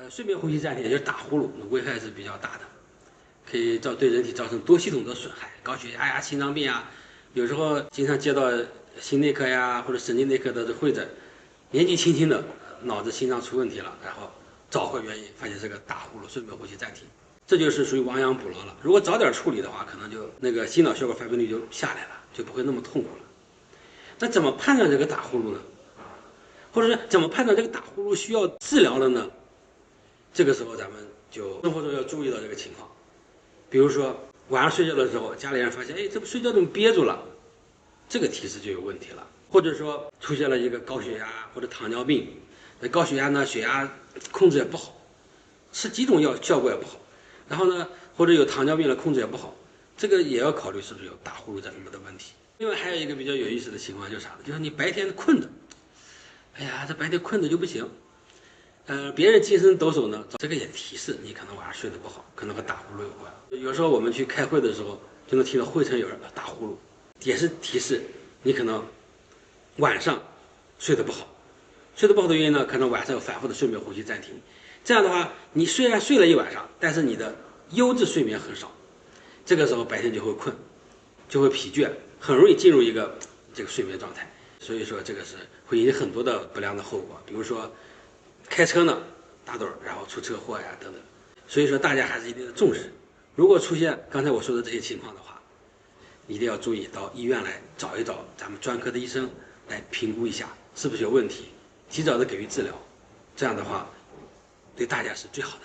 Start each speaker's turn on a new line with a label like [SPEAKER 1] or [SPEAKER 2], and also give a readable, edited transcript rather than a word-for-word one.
[SPEAKER 1] 睡眠呼吸暂停，也就是打呼噜，危害是比较大的，可以对人体造成多系统的损害，高血压呀、心脏病啊。有时候经常接到心内科呀或者神经内科的会诊，年纪轻轻的脑子心脏出问题了，然后找回原因，发现是个打呼噜，睡眠呼吸暂停，这就是属于亡羊补牢了。如果早点处理的话，可能就那个心脑血管发病率就下来了，就不会那么痛苦了。那怎么判断这个打呼噜呢？或者是怎么判断这个打呼噜需要治疗了呢？这个时候咱们就生活中要注意到这个情况，比如说晚上睡觉的时候，家里人发现，哎，这不睡觉怎么憋住了，这个提示就有问题了。或者说出现了一个高血压或者糖尿病，那高血压呢，血压控制也不好，吃几种药效果也不好，然后呢，或者有糖尿病了控制也不好，这个也要考虑是不是有打呼噜这什么的问题。另外还有一个比较有意思的情况就是啥呢？就是你白天困的，哎呀，这白天困的就不行，别人精神抖擞呢，这个也提示你可能晚上睡得不好，可能和打呼噜有关。有时候我们去开会的时候，就能听到会场有人打呼噜，也是提示你可能晚上睡得不好。睡得不好的原因呢，可能晚上有反复的睡眠呼吸暂停。这样的话，你虽然睡了一晚上，但是你的优质睡眠很少，这个时候白天就会困，就会疲倦，很容易进入一个这个睡眠状态。所以说这个是会引起很多的不良的后果，比如说开车呢打盹，然后出车祸呀等等。所以说大家还是一定要重视，如果出现刚才我说的这些情况的话，一定要注意到医院来找一找咱们专科的医生来评估一下是不是有问题，及早的给予治疗，这样的话对大家是最好的。